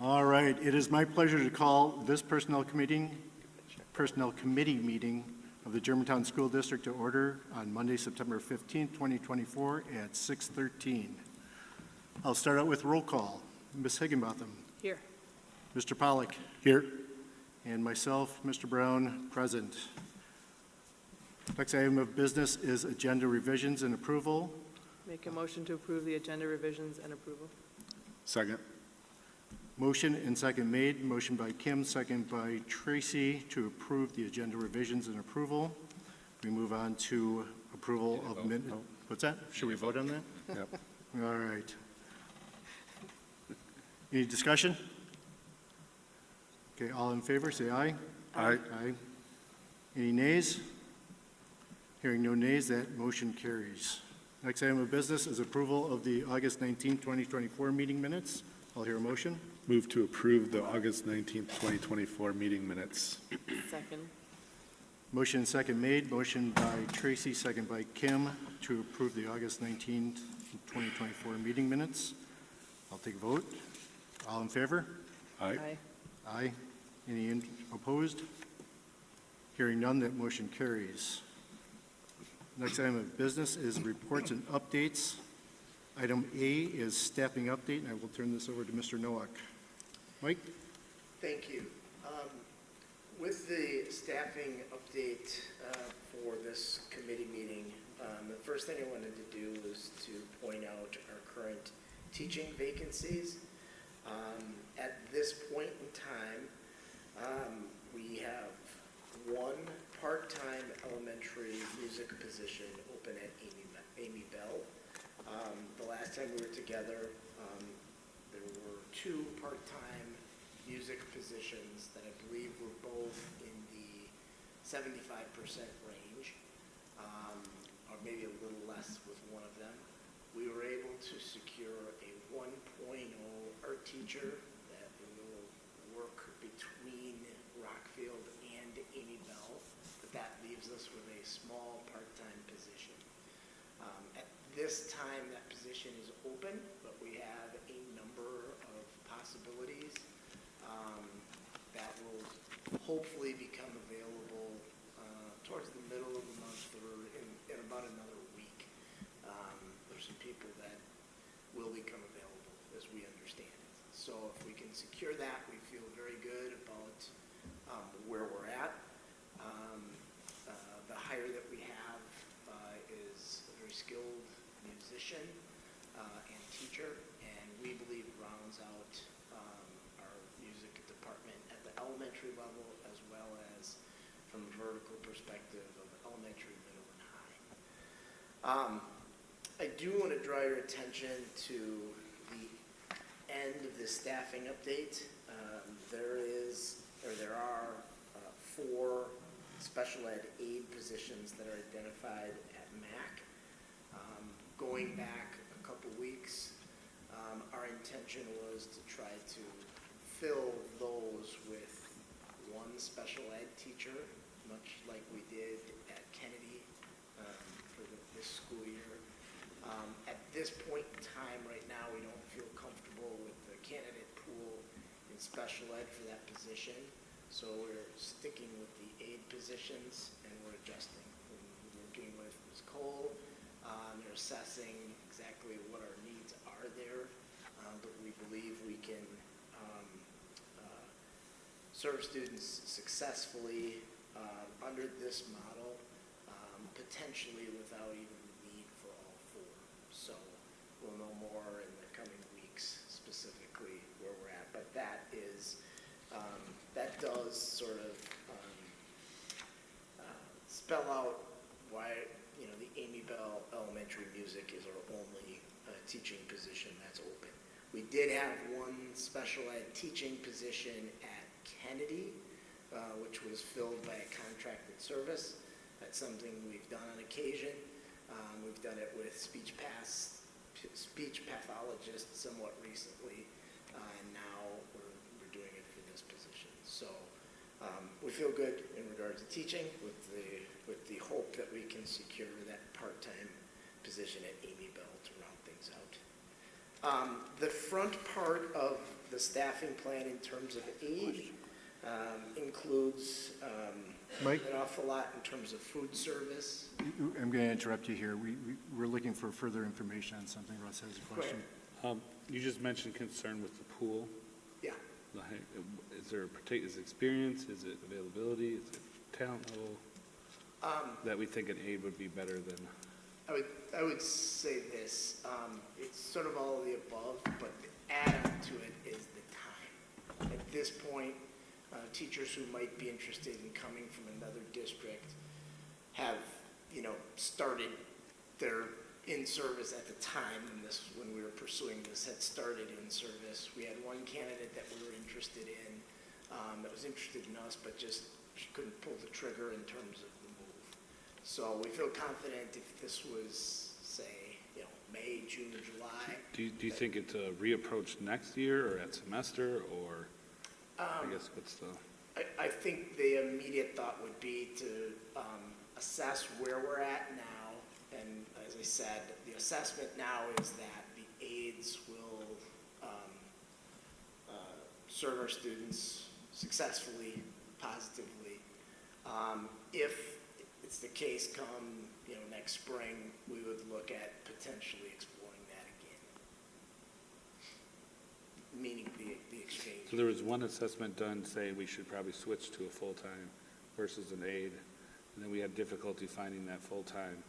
All right, it is my pleasure to call this Personnel Committee meeting of the Germantown School District to order on Monday, September 15th, 2024 at 6:13. I'll start out with roll call. Ms. Higginbotham. Here. Mr. Pollack. Here. And myself, Mr. Brown, present. Next item of business is agenda revisions and approval. Make a motion to approve the agenda revisions and approval. Second. Motion and second made. Motion by Kim, second by Tracy to approve the agenda revisions and approval. We move on to approval of minutes. What's that? Should we vote on that? Yep. All right. Any discussion? Okay, all in favor, say aye. Aye. Aye. Any nays? Hearing no nays, that motion carries. Next item of business is approval of the August 19, 2024 meeting minutes. I'll hear a motion. Move to approve the August 19th, 2024 meeting minutes. Second. Motion and second made. Motion by Tracy, second by Kim to approve the August 19, 2024 meeting minutes. I'll take a vote. All in favor? Aye. Aye. Aye. Any opposed? Hearing none, that motion carries. Next item of business is reports and updates. Item A is staffing update, and I will turn this over to Mr. Nowak. Mike? Thank you. With the staffing update for this committee meeting, the first thing I wanted to do was to point out our current teaching vacancies. At this point in time, we have one part-time elementary music position open at Amy Bell. The last time we were together, there were two part-time music positions that I believe were both in the 75% range, or maybe a little less with one of them. We were able to secure a 1.0 art teacher that will work between Rockfield and Amy Bell, but that leaves us with a small part-time position. At this time, that position is open, but we have a number of possibilities that will hopefully become available towards the middle of the month or in about another week. There's some people that will become available as we understand it. So if we can secure that, we feel very good about where we're at. The hire that we have is a very skilled musician and teacher, and we believe rounds out our music department at the elementary level as well as from a vertical perspective of elementary, middle, and high. I do want to draw your attention to the end of the staffing update. There are 4 special ed aid positions that are identified at MAC. Going back a couple weeks, our intention was to try to fill those with one special ed teacher, much like we did at Kennedy for this school year. At this point in time, right now, we don't feel comfortable with the candidate pool in special ed for that position, so we're sticking with the aid positions and we're adjusting. We're working with Ms. Cole. They're assessing exactly what our needs are there, but we believe we can serve students successfully under this model, potentially without even the need for all 4. So we'll know more in the coming weeks specifically where we're at, but that is that does sort of spell out why the Amy Bell Elementary Music is our only teaching position that's open. We did have one special ed teaching position at Kennedy, which was filled by a contracted service. That's something we've done on occasion. We've done it with speech pathologists somewhat recently, and now we're doing it for this position. So we feel good in regards to teaching with the hope that we can secure that part-time position at Amy Bell to round things out. The front part of the staffing plan in terms of aid includes Mike? an awful lot in terms of food service. I'm going to interrupt you here. We're looking for further information on something. Russ has a question. You just mentioned concern with the pool. Yeah. Like, is there a particular, is it experience, is it availability, is it talent level? That we think an aid would be better than, I would say this, it's sort of all of the above, but the add-on to it is the time. At this point, teachers who might be interested in coming from another district have, started their in-service at the time, when we were pursuing this, had started in service. We had one candidate that we were interested in, that was interested in us, but just she couldn't pull the trigger in terms of the move. So we feel confident if this was, say, May, June, July. do you think it's a reapproach next year or at semester, or, I guess what's the? I think the immediate thought would be to assess where we're at now. And as I said, the assessment now is that the aides will serve our students successfully, positively. If it's the case come, next spring, we would look at potentially exploring that again. Meaning the exchange. So there was one assessment done, say we should probably switch to a full-time versus an aide, and then we had difficulty finding that full-time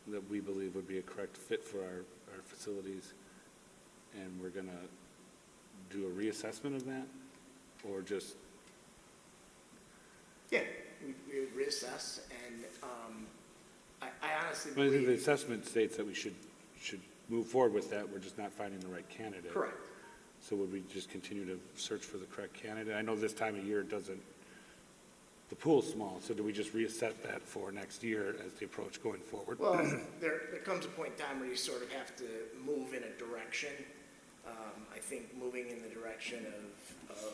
that we believe would be a correct fit for our facilities, and we're gonna do a reassessment of that, or just, Yeah, we would reassess, and I honestly I think the believe. assessment states that we should move forward with that, we're just not finding the right candidate. Correct. So would we just continue to search for the correct candidate? I know this time of year doesn't, the pool's small, so do we just reassess that for next year as the approach going forward? Well, there comes a point in time where you sort of have to move in a direction. I think moving in the direction of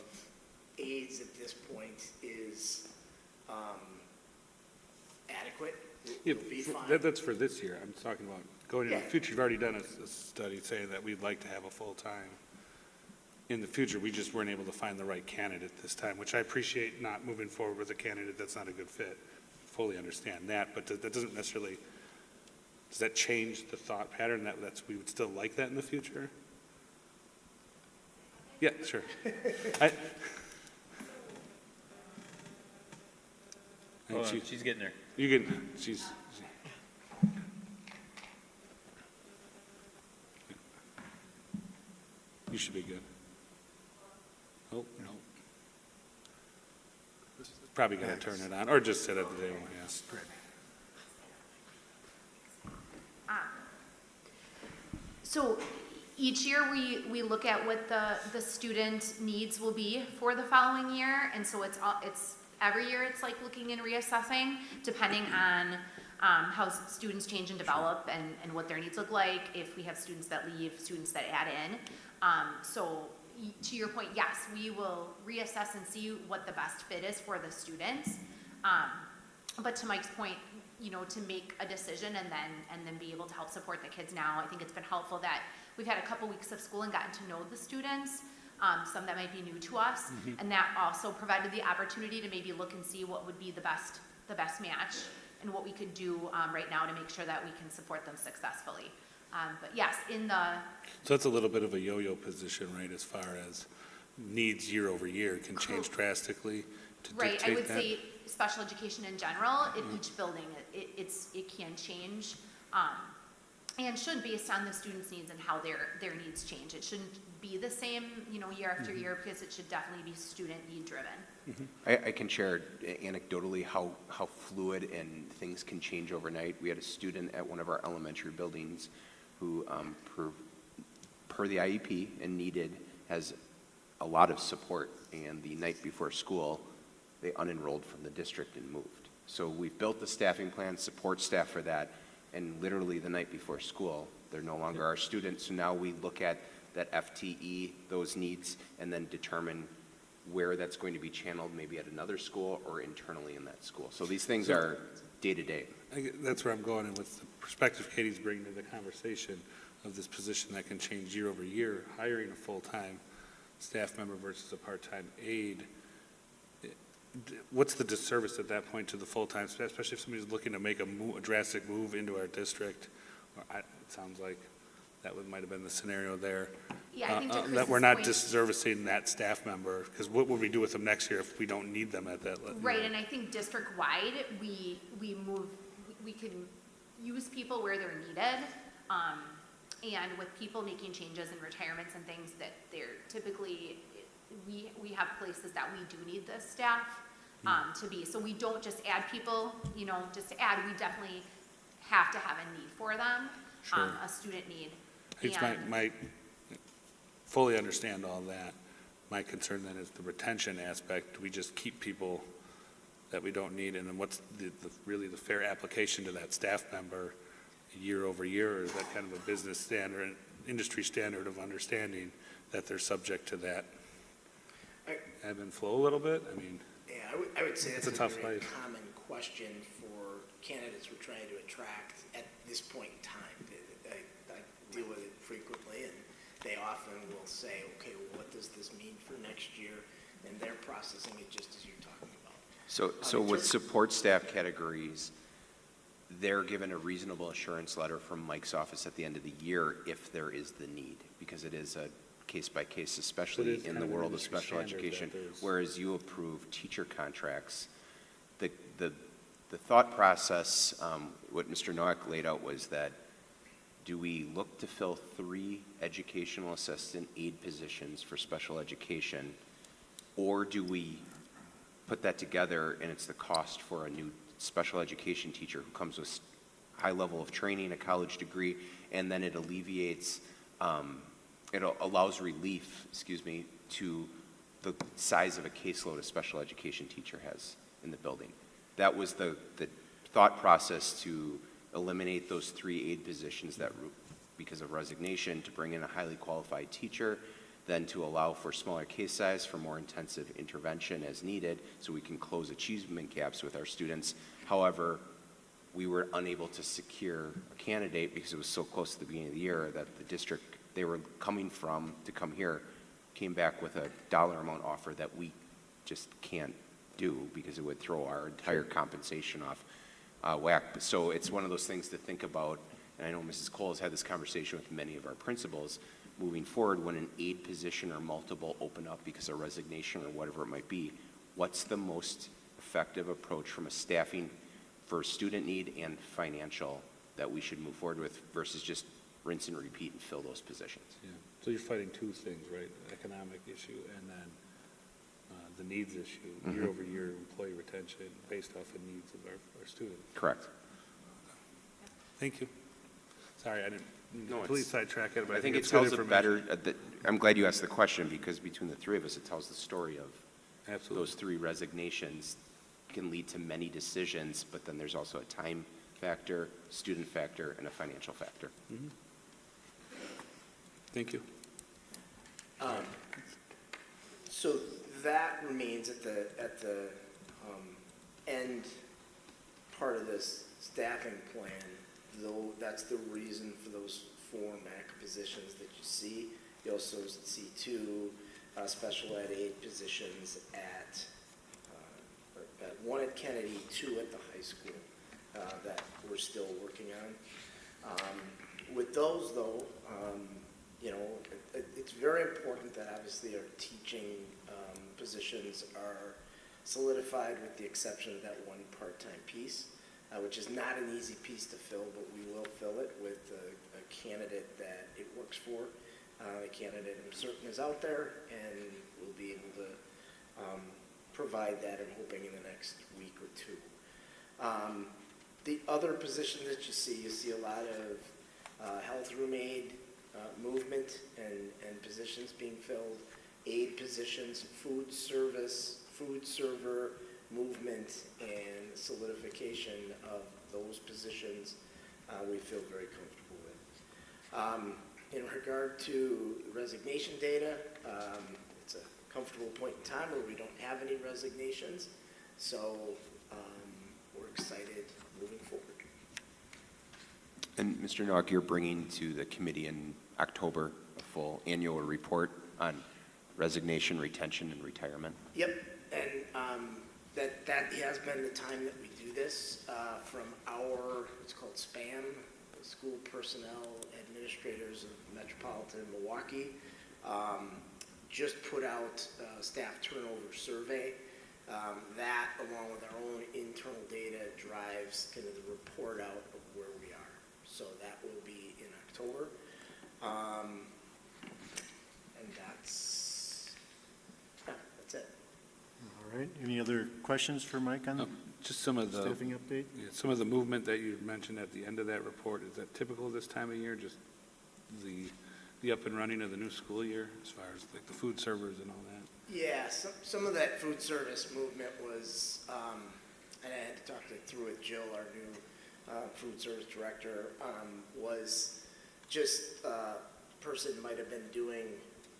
aides at this point is adequate. Yeah, It'll be fine. that's for this year. I'm talking about going into the Yeah. future. You've already done a study saying that we'd like to have a full-time. In the future, we just weren't able to find the right candidate this time, which I appreciate not moving forward with a candidate that's not a good fit. Fully understand that, but that doesn't necessarily, does that change the thought pattern that we would still like that in the future? Yeah, sure. Hold on, she's getting there. You can, you should be good. Oh, no. Probably gotta turn it on, or just sit at the table, yes. So each year, we look at what the student needs will be for the following year, and so it's every year it's like looking and reassessing, depending on how students change and develop and what their needs look like, if we have students that leave, students that add in. So to your point, yes, we will reassess and see what the best fit is for the students. But to Mike's point, to make a decision and then be able to help support the kids now, I think it's been helpful that we've had a couple weeks of school and gotten to know the students, some that might be new to us, and that also provided the opportunity to maybe look and see what would be the best match and what we could do right now to make sure that we can support them successfully. But yes, So that's a little bit of a yo-yo position, right, as far as needs year over year can change drastically to right, dictate I would that? say special education in general, in each building, it can change, and should based on the students' needs and how their needs change. It shouldn't be the same, year after year, because it should definitely be student need driven. I can share anecdotally how fluid and things can change overnight. We had a student at one of our elementary buildings who, per the IEP and needed, has a lot of support, and the night before school, they unenrolled from the district and moved. So we've built the staffing plan, support staff for that, and literally the night before school, they're no longer our students. So now we look at that FTE, those needs, and then determine where that's going to be channeled, maybe at another school or internally in that school. So these things are day to day. That's where I'm going, and with the perspective Katie's bringing to the conversation, of this position that can change year over year, hiring a full-time staff member versus a part-time aide, what's the disservice at that point to the full-time staff, especially if somebody's looking to make a drastic move into our district? It sounds like that might have been the scenario there. Yeah, I think to That Chris's we're not point- disservicing that staff member, because what would we do with them next year if we don't need them at that level? Right, and I think district-wide, we can use people where they're needed. And with people making changes and retirements and things that they're typically, we have places that we do need the staff to be. So we don't just add people, just to add, we definitely have to have a need for them, Sure. a student need. It's my fully understand all that. My concern then is the retention aspect. We just keep people that we don't need, and then what's really the fair application to that staff member year over year? Or is that kind of a business standard, industry standard of understanding that they're subject to that ebb and flow a little bit? I mean, Yeah, I would say It's that's a a tough very life. common question for candidates we're trying to attract at this point in time. I deal with it frequently, and they often will say, okay, well, what does this mean for next year? And they're processing it just as you're talking about. So with support staff categories, they're given a reasonable assurance letter from Mike's office at the end of the year if there is the need, because it is a case by case, especially in kind the of an world of industry special standard that education. there's- Whereas you approve teacher contracts, the thought process, what Mr. Noack laid out was that, do we look to fill 3 educational assistant aide positions for special education, or do we put that together and it's the cost for a new special education teacher who comes with high level of training, a college degree, and then it alleviates, it allows relief, to the size of a caseload a special education teacher has in the building. That was the thought process, to eliminate those 3 aide positions because of resignation, to bring in a highly qualified teacher, then to allow for smaller case size for more intensive intervention as needed, so we can close achievement gaps with our students. However, we were unable to secure a candidate because it was so close to the beginning of the year that the district they were coming from to come here came back with a dollar amount offer that we just can't do because it would throw our entire compensation off whack. So it's one of those things to think about, and I know Mrs. Cole has had this conversation with many of our principals. Moving forward, when an aide position or multiple open up because of resignation or whatever it might be, what's the most effective approach from a staffing for student need and financial that we should move forward with versus just rinse and repeat and fill those positions? Yeah. So you're fighting 2 things, right? Economic issue and then the needs issue, year over year employee retention based off the needs of our students. Correct. Thank you. Sorry, I didn't No, completely it's- sidetrack it, but I think it it's good tells a information. better, I'm glad you asked the question, because between the 3 of us, it tells the story of Absolutely. those 3 resignations can lead to many decisions, but then there's also a time factor, student factor, and a financial factor. Thank you. So that remains at the end part of this staffing plan, though that's the reason for those 4 MAC positions that you see. You also see 2 special ed aid positions at, one at Kennedy, 2 at the high school that we're still working on. With those, though, it's very important that obviously our teaching positions are solidified with the exception of that 1 part-time piece, which is not an easy piece to fill, but we will fill it with a candidate that it works for. The candidate, I'm certain, is out there, and we'll be able to provide that, I'm hoping, in the next week or 2. The other positions that you see a lot of health room aid movement and positions being filled, aid positions, food server movement, and solidification of those positions we feel very comfortable with. In regard to resignation data, it's a comfortable point in time where we don't have any resignations, so we're excited moving forward. And Mr. Nowak, you're bringing to the committee in October a full annual report on resignation, retention, and retirement. Yep, and that has been the time that we do this from our, it's called SPAM, the School Personnel Administrators of Metropolitan Milwaukee. Just put out a staff turnover survey. That, along with our own internal data, drives kind of the report out of where we are. So that will be in October. And that's it. All right, any other questions for Mike on the Just some of the, staffing update? yeah, some of the movement that you mentioned at the end of that report, is that typical this time of year? Just the up and running of the new school year, as far as like the food servers and all that? Yeah, some of that food service movement was, and I had to talk through with Jill, our new food service director, was just person might have been doing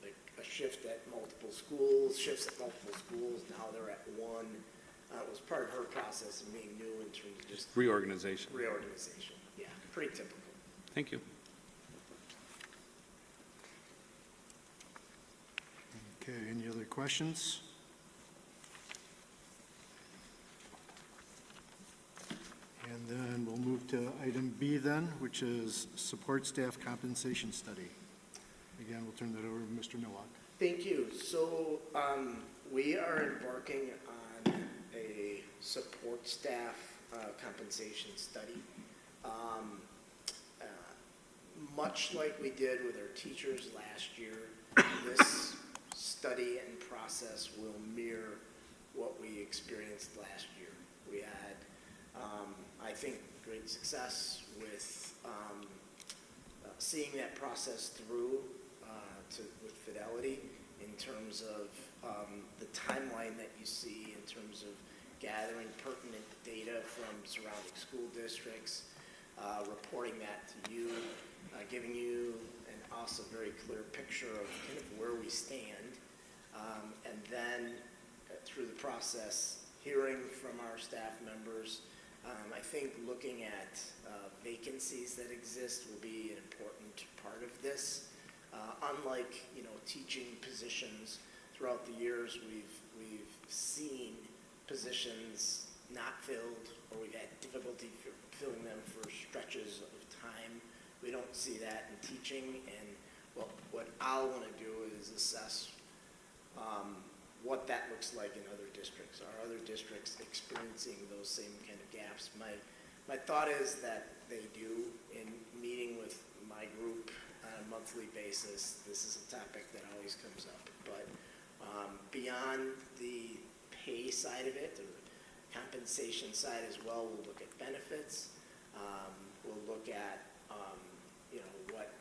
like a shift at multiple schools, shifts at multiple schools, now they're at one. It was part of her process of being new in terms of just Reorganization. reorganization. Yeah, pretty typical. Thank you. Okay, any other questions? And then we'll move to item B then, which is support staff compensation study. Again, we'll turn that over to Mr. Nowak. Thank you. So we are embarking on a support staff compensation study. Much like we did with our teachers last year, this study and process will mirror what we experienced last year. We had, I think, great success with seeing that process through with fidelity in terms of the timeline that you see in terms of gathering pertinent data from surrounding school districts, reporting that to you, giving you and us a very clear picture of kind of where we stand, and then through the process, hearing from our staff members. I think looking at vacancies that exist will be an important part of this. Unlike, teaching positions throughout the years, we've seen positions not filled, or we've had difficulty filling them for stretches of time. We don't see that in teaching, and what I'll want to do is assess what that looks like in other districts. Are other districts experiencing those same kind of gaps? My thought is that they do. In meeting with my group on a monthly basis, this is a topic that always comes up. But beyond the pay side of it, the compensation side as well, we'll look at benefits. We'll look at what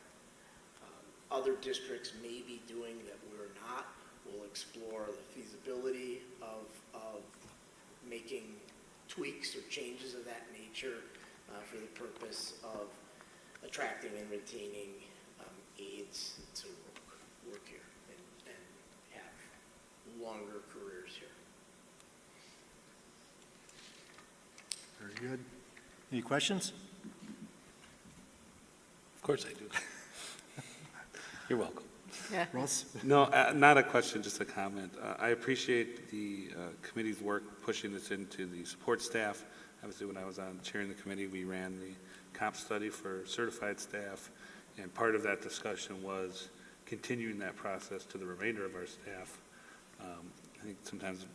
other districts may be doing that we're not. We'll explore the feasibility of making tweaks or changes of that nature for the purpose of attracting and retaining aides to work here and have longer careers here. Very good. Any questions? Of course I do. You're welcome. Yeah. Russ? No, not a question, just a comment. I appreciate the committee's work pushing this into the support staff. Obviously, when I was on chairing the committee, we ran the comp study for certified staff, and part of that discussion was continuing that process to the remainder of our staff. I think sometimes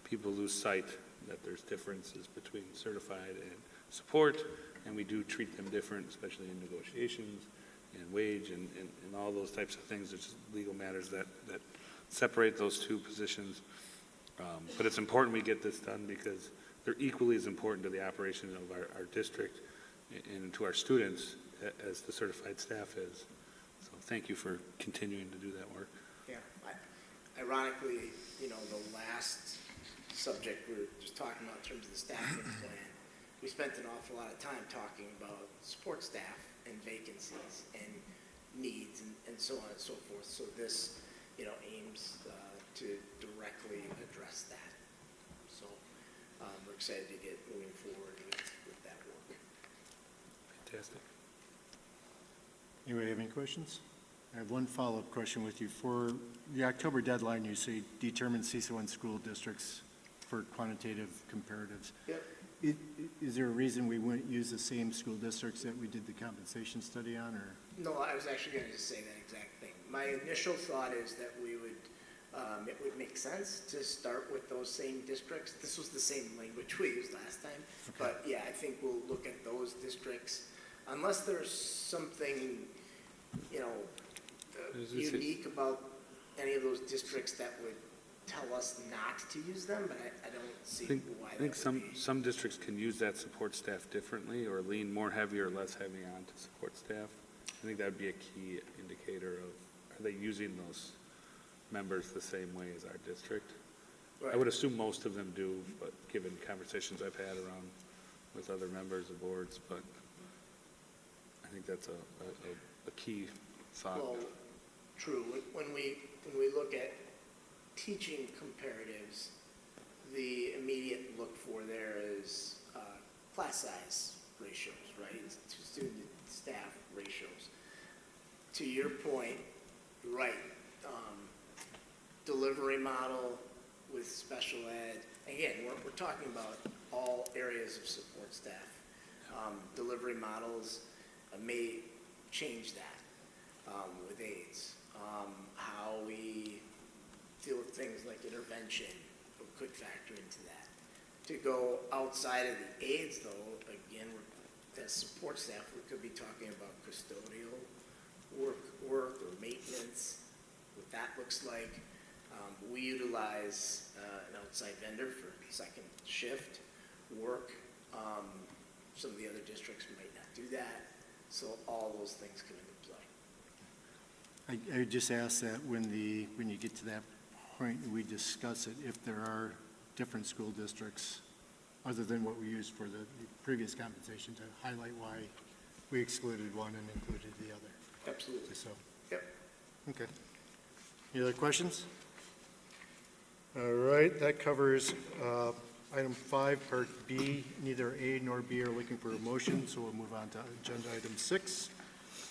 people lose sight that there's differences between certified and support, and we do treat them different, especially in negotiations and wage and all those types of things. There's legal matters that separate those two positions. But it's important we get this done because they're equally as important to the operation of our district and to our students as the certified staff is. So thank you for continuing to do that work. Yeah, ironically, the last subject we were just talking about in terms of the staffing plan, we spent an awful lot of time talking about support staff and vacancies and needs and so on and so forth. So this, aims to directly address that. So we're excited to get moving forward with that work. Fantastic. Anybody have any questions? I have one follow-up question with you. For the October deadline, you say determine CC1 school districts for quantitative comparatives. Yep. Is there a reason we wouldn't use the same school districts that we did the compensation study on, or? No, I was actually going to say that exact thing. My initial thought is that it would make sense to start with those same districts. This was the same language we used last time. Okay. But yeah, I think we'll look at those districts, unless there's something, Is this- unique about any of those districts that would tell us not to use them, but I don't see why I that think would be. some districts can use that support staff differently or lean more heavy or less heavy on to support staff. I think that would be a key indicator of, are they using those members the same way as our district? I Right. would assume most of them do, but given conversations I've had around with other members of boards, but I think that's a key thought. Well, true. When we look at teaching comparatives, the immediate look for there is class size ratios, right? To student staff ratios. To your point, you're right. Delivery model with special ed. Again, we're talking about all areas of support staff. Delivery models may change that with aides. How we deal with things like intervention could factor into that. To go outside of the aides, though, again, as support staff, we could be talking about custodial work or maintenance, what that looks like. We utilize an outside vendor for second shift work. Some of the other districts might not do that, so all those things come into play. I would just ask that when you get to that point, we discuss it, if there are different school districts, other than what we used for the previous compensation, to highlight why we excluded one and included the other. Absolutely. So, Yep. okay. Any other questions? All right, that covers item 5, part B. Neither A nor B are looking for a motion, so we'll move on to agenda item 6,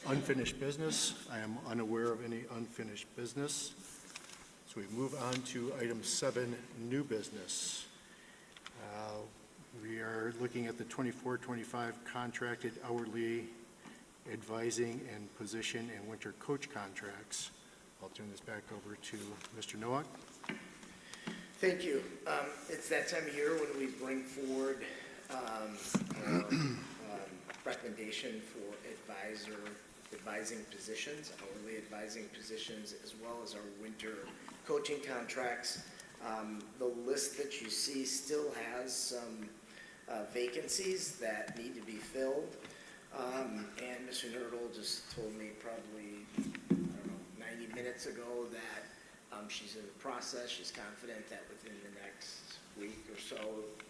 unfinished business. I am unaware of any unfinished business. So we move on to item 7, new business. We are looking at the 24-25 contracted hourly advising and position and winter coach contracts. I'll turn this back over to Mr. Nowak. Thank you. It's that time of year when we bring forward our recommendation for advising positions, hourly advising positions, as well as our winter coaching contracts. The list that you see still has some vacancies that need to be filled. And Mr. Nerdle just told me probably, 90 minutes ago that she's in the process. She's confident that within the next week or so,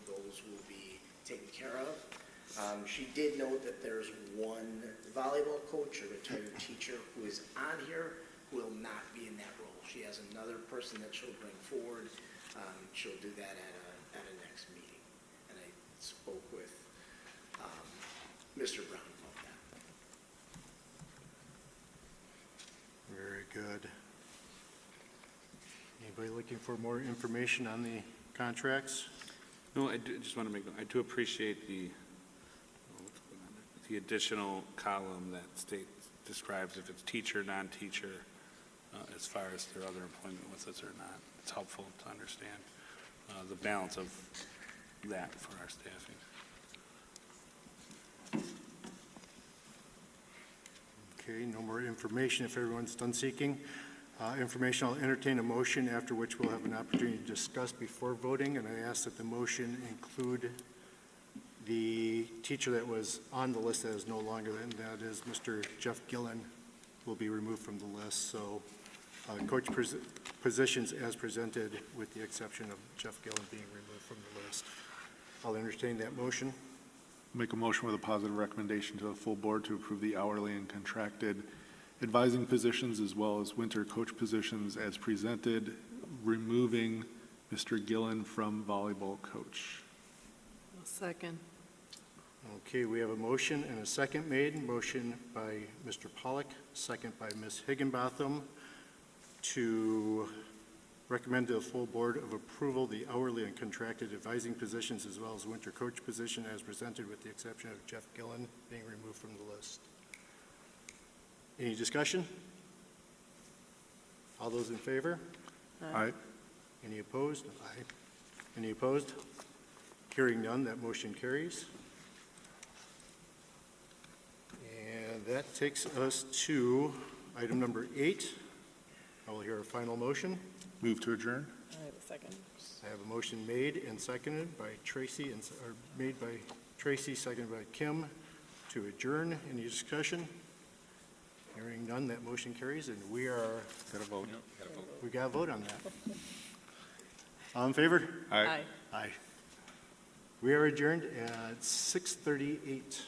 those will be taken care of. She did note that there's one volleyball coach or retired teacher who is on here who will not be in that role. She has another person that she'll bring forward. She'll do that at a next meeting. And I spoke with Mr. Brown about that. Very good. Anybody looking for more information on the contracts? No, I just want to I do appreciate the additional column that describes if it's teacher, non-teacher, as far as their other employment with us or not. It's helpful to understand the balance of that for our staffing. Okay, no more information if everyone's done seeking. Information, I'll entertain a motion, after which we'll have an opportunity to discuss before voting, and I ask that the motion include the teacher that was on the list that is no longer, and that is Mr. Jeff Gillen will be removed from the list. So coach positions as presented, with the exception of Jeff Gillen being removed from the list. I'll entertain that motion. Make a motion with a positive recommendation to the full board to approve the hourly and contracted advising positions as well as winter coach positions as presented, removing Mr. Gillen from volleyball coach. I'll second. Okay, we have a motion and a second made. Motion by Mr. Pollock, second by Ms. Higginbotham, to recommend to the full board of approval the hourly and contracted advising positions as well as winter coach position as presented, with the exception of Jeff Gillen being removed from the list. Any discussion? All those in favor? Aye. Any opposed? Aye. Any opposed? Hearing none, that motion carries. And that takes us to item number 8. I will hear a final motion. Move to adjourn? I have a second. I have a motion made and seconded by Tracy, or made by Tracy, seconded by Kim, to adjourn. Any discussion? Hearing none, that motion carries, and we are, Got a vote? we got to vote on that. All in favor? Aye. Aye. We are adjourned at 6:38.